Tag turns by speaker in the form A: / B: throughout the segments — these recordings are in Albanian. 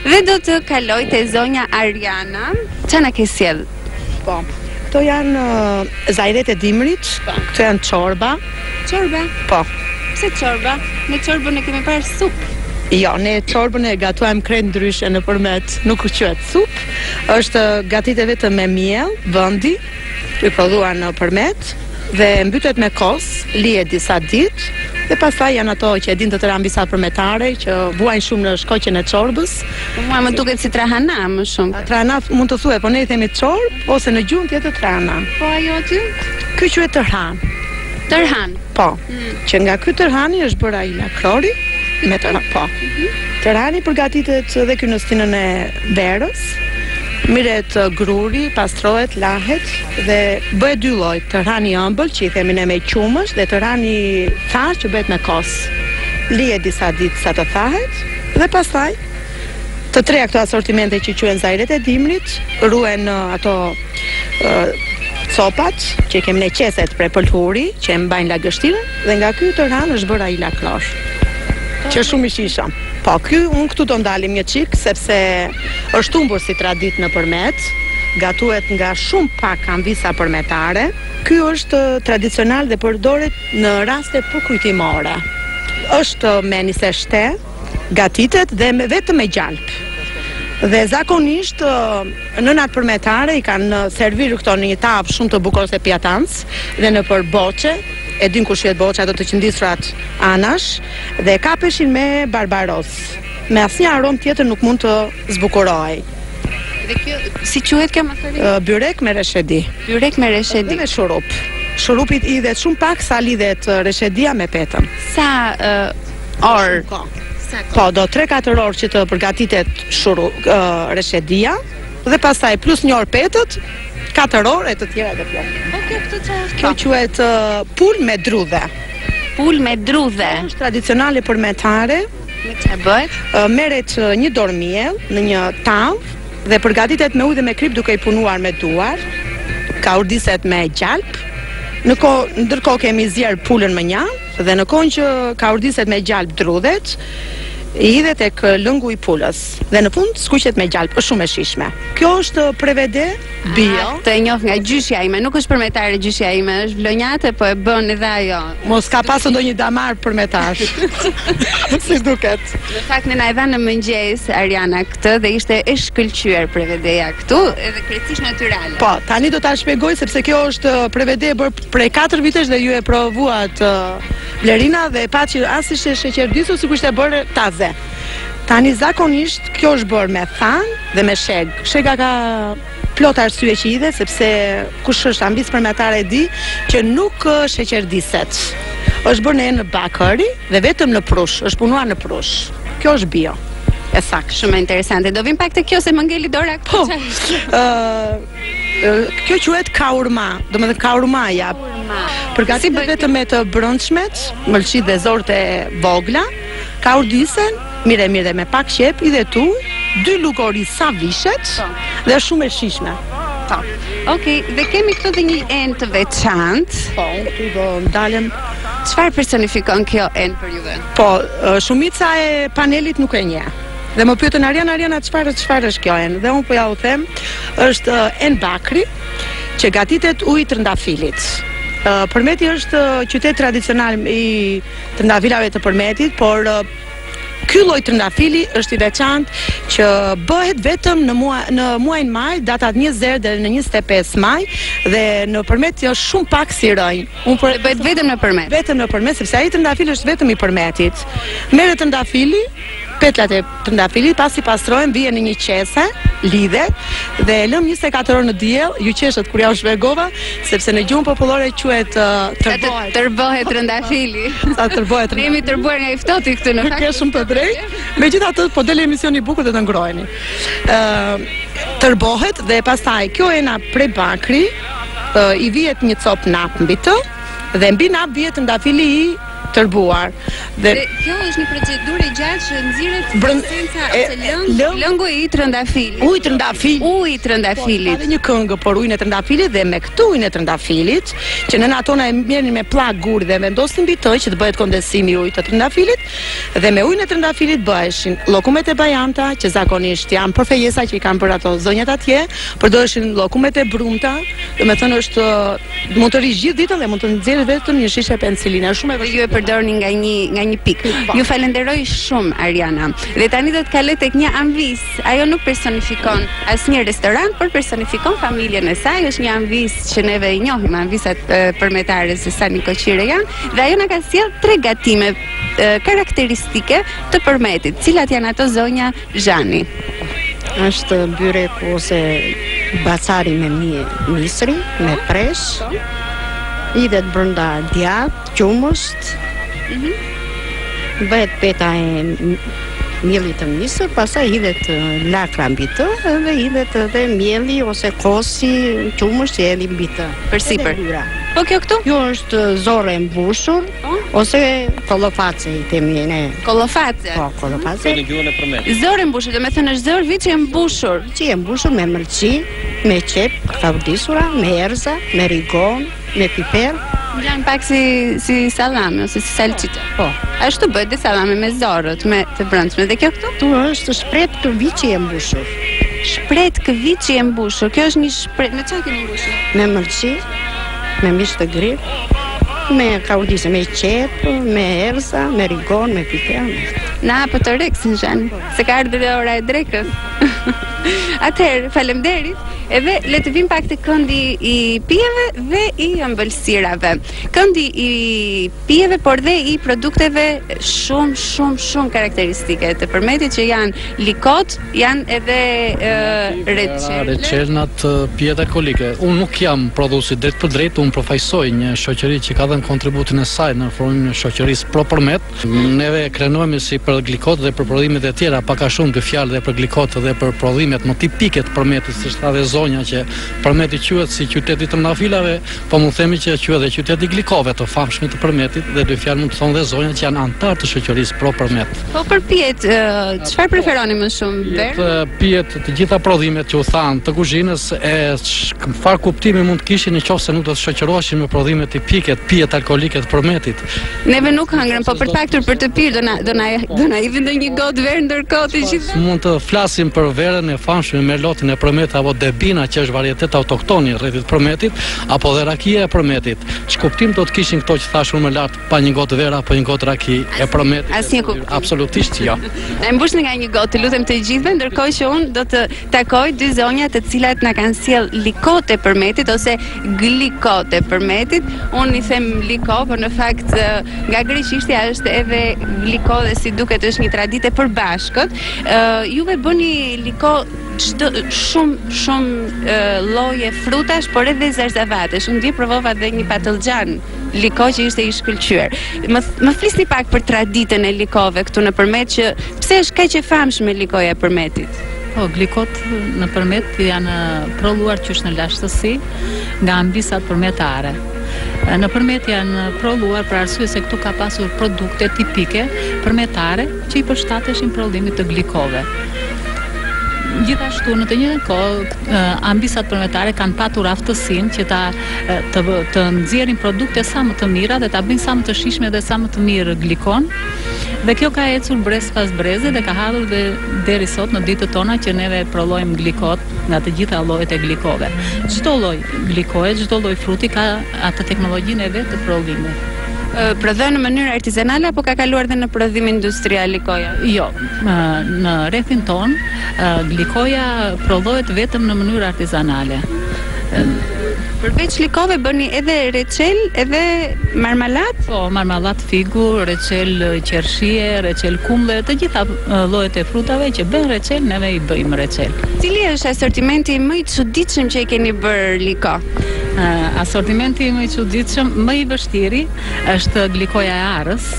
A: Dhe do të kaloj te zonja Ariana. Çfarë na ke sjell?
B: Po. Këto janë zajret e dimrit, këto janë çorba.
A: Çorba?
B: Po.
A: Pse çorba? Ne çorbën e kemi parë supë.
B: Jo, ne çorbën e gatuajmë krejt ndryshe nëpërmet, nuk quhet supë. Është gatitet vetëm me miell, vëndi, i prodhuar nëpërmet dhe mbytet me kos, lihet disa ditë dhe pastaj janë ato që e din të tëra mbisa përmetare që vuajnë shumë në shkoqjen e çorbës.
A: Mua më duket si trahana më shumë.
B: Trahana mund të thuhet, po ne i themi çorb ose në gjuhën tjetër trahana.
A: Po ajo aty?
B: Ky quhet tërhan.
A: Tërhan.
B: Po. Që nga ky tërhani është bërë ai lakrori me tërhan, po. Tërhani përgatitet dhe ky në stinën e verës. Miret gruri, pastrohet, lahet dhe bëhet dy lloj, tërhani i ëmbël që i themi ne me qumësh dhe tërhani thash që bëhet me kos. Lihet disa ditë sa të thahet dhe pastaj të treja këto asortimente që quhen zajret e dimrit, ruhen ato copat që kemi ne qeset prej pëlhuri që e mbajnë lagështirën dhe nga ky tërhan është bërë ai lakror. Që është shumë i shishëm. Po, unë këtu do ndalim një çik sepse është humbur si traditë nëpërmet, gatuhet nga shumë pak anvisa përmetare. Ky është tradicional dhe përdoret në raste përkujtimore. Është me nise shte, gatitet dhe vetëm me gjalp. Dhe zakonisht nënat përmetare i kanë servir këto në një tavë shumë të bukur se pjatans dhe në për boqe. E din kush jet boça, ato të qëndisrat anash dhe kapeshin me barbaros. Me asnjë aromë tjetër nuk mund të zbukurohej.
A: Dhe kjo si quhet kjo më thëni?
B: Byrek me reshedi.
A: Byrek me reshedi.
B: Dhe me shurup. Shurupit idhet shumë pak sa lidhet reshedia me petën.
A: Sa orë?
B: Po, do 3-4 orë që të përgatitet reshedia dhe pastaj plus një orë petët, 4 orë e të tjera dhe plot. Kjo quhet pul me drudhe.
A: Pul me drudhe.
B: Është tradicionale përmetare.
A: Me çfarë bëhet?
B: Merret një dorë miell në një tavë dhe përgatitet me ujë dhe me krip duke i punuar me duar. Ka urdiset me gjalp. Ndërkohë kemi zier pulën më njanë dhe në kohën që ka urdiset me gjalp drudhet, i hidhet tek lëngu i pulës dhe në fund skuqet me gjalp, është shumë e shishme. Kjo është prevede bio.
A: Të e njoh nga gjyshja ime, nuk është përmetare gjyshja ime, është vlonjate, po e bën edhe ajo.
B: Mos ka pasur ndonjë damar përmetar. Si duket.
A: Në fakt ne na e dhanë në mëngjes Ariana këtë dhe ishte e shkëlqyer prevedeja këtu, edhe krejtësisht natyrale.
B: Po, tani do ta shpjegoj sepse kjo është prevede e bërë prej 4 vitesh dhe ju e provuat Blerina dhe pa që as ishte sheqerdisur sikur ishte bërë taze. Tani zakonisht kjo është bërë me than dhe me sheg. Shega ka plot arsye që ide sepse kush është ambis përmetare e di që nuk sheqerdiset. Është bërë në bakëri dhe vetëm në prush, është punuar në prush. Kjo është bio. E saktë.
A: Shumë interesante. Do vim pak te kjo se më ngeli dora
B: këtu. Kjo quhet kaurma, domethënë kaurmaja. Përgatitet vetëm me të brëndshmet, mëlçit dhe zorët e vogla, ka urdisen, mire me pak qep, i dhe tu, 2 lugori sa vishet dhe shumë e shishme.
A: Okej, dhe kemi këtu dhe një enë të veçantë.
B: Po, këtu do ndalem.
A: Çfarë personifikon kjo enë për juve?
B: Po, shumica e panelit nuk e njeh. Dhe më pyetën Ariana çfarë është kjo enë? Dhe unë po ja u them, është enë bakri që gatitet uji trëndafilit. Përmeti është qytet tradicional i trëndafilave të Përmetit, por ky lloj trëndafili është i veçantë që bëhet vetëm në muajin maj, datat 20 dhe në 25 maj dhe në Përmet është shumë pak si rënj.
A: Bëhet vetëm në Përmet.
B: Vetëm në Përmet, sepse ai trëndafil është vetëm i Përmetit. Merret trëndafili, petlat e trëndafilit, pasi pastrohen, vjen në një qese, lidhet dhe lëm 24 orë në diell, ju qeshët kur ja u shpjegova, sepse në gjuhën popullore quhet
A: tërbohet trëndafili.
B: Sa tërbohet trëndafili.
A: Jemi tërbuar nga i ftohtë këtu në fakt.
B: Ke shumë të drejtë. Megjithatë, po del emisioni i bukur dhe të ngroheni. Tërbohet dhe pastaj kjo ena prej bakri, i vihet një cop nap mbi të dhe mbi nap vihet trëndafili i tërbuar.
A: Dhe kjo është një procedurë gjatë që nxirret esenca ose lëngu i trëndafilit.
B: Uji i trëndafilit.
A: Uji i trëndafilit.
B: Ka një këngë për ujin e trëndafilit dhe me këtë ujin e trëndafilit, që në ato na e merrnin me pllak guri dhe vendosin mbi të që të bëhet kondensimi i ujit të trëndafilit dhe me ujin e trëndafilit bëheshin llokumet e bajanta, që zakonisht janë për fejesa që i kanë bërë ato zonjat atje, përdoreshin llokumet e brumta, domethënë është mund të rish gjithë ditën dhe mund të nxjerrë vetëm një shishe penciline. Shumë e
A: ju e përdorni nga një pikë. Ju falenderoj shumë Ariana. Dhe tani do të kaloj tek një anvis. Ajo nuk personifikon asnjë restorant, por personifikon familjen e saj. Është një anvis që neve i njohim, anvisat përmetare se sa nikoqire janë, dhe ajo na ka sjell 3 gatime karakteristike të përmetit. Cilat janë ato, zonja Zhani?
C: Është byrek ose bacari me misri, me presh, hidhet brenda djath, qumësht, bëhet peta e miellit të misër, pastaj hidhet lakra mbi të dhe hidhet edhe mielli ose kosi, qumësht që hedhin mbi të.
A: Përsipër. Po kjo këtu?
C: Kjo është zore e mbushur ose kolloface i themi ne.
A: Kolloface.
C: Po, kolloface.
D: Në gjuhën e përmet.
A: Zor e mbushur, domethënë është zor viçi e mbushur.
C: Viçi e mbushur me mërci, me qep, kavdisura, me erza, me rigon, me piper.
A: Janë pak si sallame ose si salcite.
C: Po.
A: Ashtu bëhet dhe sallame me zorët, me të brendshme. Dhe kjo këtu?
C: Tu është shpret këviçi e mbushur.
A: Shpret këviçi e mbushur. Kjo është një shpret. Me çfarë keni mbushur?
C: Me mërci, me mish të gri, me kaudise, me qep, me erza, me rigon, me piper.
A: Na apo të reksin Zhan, se ka ardhur ora e drekës. Atëherë, faleminderit. Edhe le të vim pak te këndi i pijeve dhe i ëmbëlsirave. Këndi i pijeve, por dhe i produkteve shumë karakteristike të përmetit, që janë likot, janë edhe
E: reçelnat, pijet alkolike. Unë nuk jam prodhuesi drejt për drejt, unë përfaqësoj një shoqëri që ka dhënë kontributin e saj në formimin e shoqërisë Pro Përmet. Neve krenohemi si për glikot dhe për prodhimet e tjera, pak a shumë dy fjalë dhe për glikot dhe për prodhimet më tipike të përmetit, siç tha dhe zonja, që përmeti quhet si qyteti i trëndafilave, po mund themi që quhet dhe qyteti i glikove të famshmit të përmetit, dhe dy fjalë mund të thonë dhe zonja që janë antar të shoqërisë Pro Përmet.
A: Po për pijet, çfarë preferoni më shumë?
E: Pijet, të gjitha prodhimet që u thanë të kuzhinës, çfarë kuptimi mund të kishin nëse nuk do të shoqëroheshin me prodhime tipike, pijet alkolike të përmetit.
A: Neve nuk hëngrem, po për faktur për të pirë do na i vënë një gotë verë ndërkohë të gjithë.
E: Mund të flasim për verën e famshme merlotin e Përmetit apo debina, që është varietet autoktoni i rrethit Përmetit, apo dhe rakia e Përmetit. Ç'kuptim do të kishin këto që thashun më lart, pa një gotë verë apo një gotë raki e Përmetit?
A: Asnjë kuptim.
E: Absolutisht jo.
A: Na mbushni nga një gotë, lutem të gjithëve, ndërkohë që unë do të takoj dy zonja të cilat na kanë sjell likot e Përmetit ose glikot e Përmetit. Unë i them liko, por në fakt nga greqishtja është edhe gliko dhe si duket është një traditë e përbashkët. Juve bëni liko shumë lloje frutash, por edhe zarzavatesh. Unë provova dhe një patëllxhan liko që ishte i shkëlqyer. Më flisni pak për traditën e likove këtu në Përmet, që pse është kaq e famshme likoja e Përmetit?
F: Po, glikot në Përmet janë prodhuar qysh në lashtësi nga ambisat përmetare. Në Përmet janë prodhuar për arsye se këtu ka pasur produkte tipike përmetare që i përshtateshin prodhimit të glikove. Gjithashtu në të njëjtën kohë ambisat përmetare kanë patur aftësinë që të nxjerrin produkte sa më të mira dhe ta bëjnë sa më të shijshme dhe sa më të mirë glikon. Dhe kjo ka ecur brez pas breze dhe ka hardhur dhe deri sot në ditët tona që neve prodhojmë glikot nga të gjitha llojet e glikove. Çdo lloj glikoje, çdo lloj fruti ka atë teknologjinë e vet të prodhimit.
A: Prodhon në mënyrë artizanale apo ka kaluar dhe në prodhim industrial likoja?
F: Jo, në rrethin ton glikoja prodhohet vetëm në mënyrë artizanale.
A: Përveç likove bëni edhe reçel, edhe marmalat?
F: Po, marmalat figu, reçel qershie, reçel kumlle, të gjitha llojet e frutave që bën reçel, neve i bëjmë reçel.
A: Cili është asortimenti më i çuditshëm që i keni bërë liko?
F: Asortimenti më i çuditshëm, më i vështirë është glikoja e arës.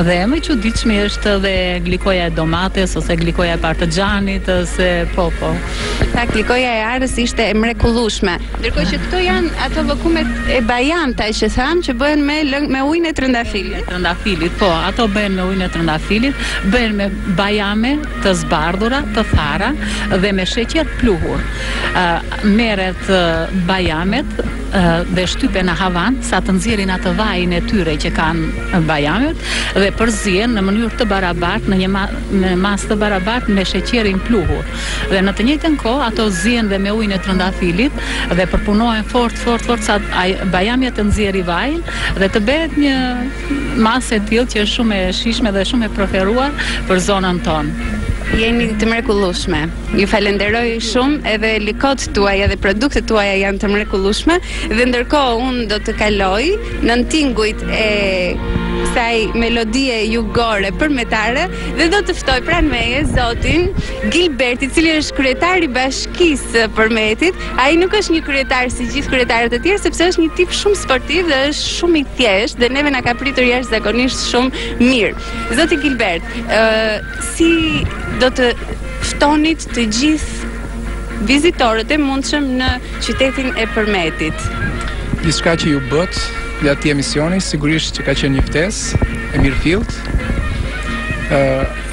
F: Dhe më e çuditshme është edhe glikoja e domates ose glikoja e partexhanit ose po.
A: Ta glikoja e arës ishte e mrekullueshme. Ndërkohë që këto janë ato llokumet e bajanta që tham që bëhen me ujin e trëndafilit.
F: Trëndafilit, po, ato bëhen me ujin e trëndafilit, bëhen me bajame të zbardhura, të thara dhe me sheqer pluhur. Merret bajamet dhe shtypen në havan sa të nxjerrin atë vajin e tyre që kanë bajamet dhe përzihen në mënyrë të barabartë në masë të barabartë me sheqerin pluhur. Dhe në të njëjtën kohë ato zihen dhe me ujin e trëndafilit dhe përpunohen fort sa bajamja të nxjerrë vajin dhe të bëhet një masë e tillë që është shumë e shijshme dhe shumë e preferuar për zonën tonë.
A: Jeni të mrekullueshme. Ju falenderoj shumë, edhe likot tuaja dhe produktet tuaja janë të mrekullueshme dhe ndërkohë unë do të kaloj në tingujt e kësaj melodie jugore përmetare dhe do të ftoj pranë meje zotin Gilbert, i cili është kryetari i Bashkisë Përmetit. Ai nuk është një kryetar si gjithë kryetarët e tjerë, sepse është një tip shumë sportiv dhe është shumë i thjeshtë dhe neve na ka pritur jashtëzakonisht shumë mirë. Zoti Gilbert, si do të ftonit të gjithë vizitorët e mundshëm në qytetin e Përmetit?
D: Diçka që ju bët gjatë emisioni, sigurisht që ka qenë një ftesë e mirëfillt.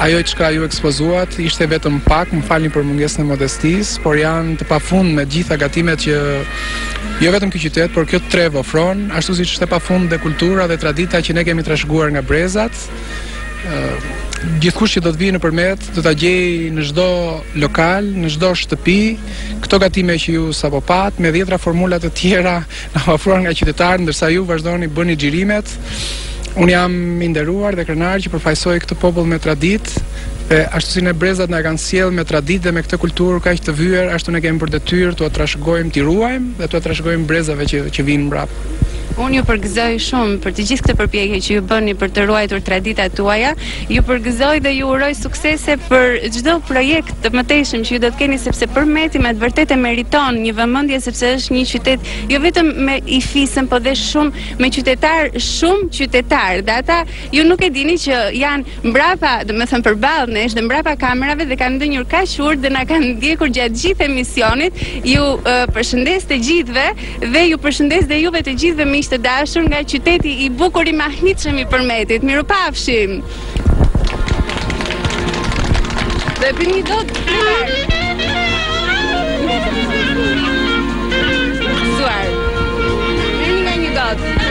D: Ajo çka ju ekspozuat ishte vetëm pak, më falni për mungesën e modestisë, por janë të pafundme gjitha gatimet që jo vetëm ky qytet, por kjo trev ofron, ashtu siç është e pafundme dhe kultura dhe tradita që ne kemi trashëguar nga brezat. Gjithkush që do të vijë në Përmet do ta gjejë në çdo lokal, në çdo shtëpi, këto gatime që ju sapo pat, me 10 formula të tjera na ofruar nga qytetarët, ndërsa ju vazhdoni bëni xhirimet. Unë jam i nderuar dhe krenar që përfaqësoj këtë popull me traditë, dhe ashtu si ne brezat na kanë sjellë me traditë dhe me këtë kulturë kaq të vyer, ashtu ne kemi për detyrë t'u trashëgojmë, t'i ruajmë dhe t'u trashëgojmë brezave që vinë mbrapa.
A: Unë ju përgëzoj shumë për të gjithë këtë përpjekje që ju bëni për të ruajtur traditat tuaja. Ju përgëzoj dhe ju uroj suksese për çdo projekt të mëtejshëm që ju do të keni, sepse Përmeti me të vërtetë meriton një vëmendje, sepse është një qytet jo vetëm me i fisën, po dhe shumë me shumë qytetar. Dhe ata ju nuk e dini që janë mbrapa, domethënë përballë nesh dhe mbrapa kamerave dhe kanë ndënjur kaq urtë dhe na kanë ndjekur gjatë gjithë emisionit. Ju përshëndes të gjithëve dhe ju përshëndes dhe juve të gjithëve miq të dashur nga qyteti i bukur i mahnitshëm i Përmetit. Mirupafshim. Dhe për një dot Suar. Nga një dot.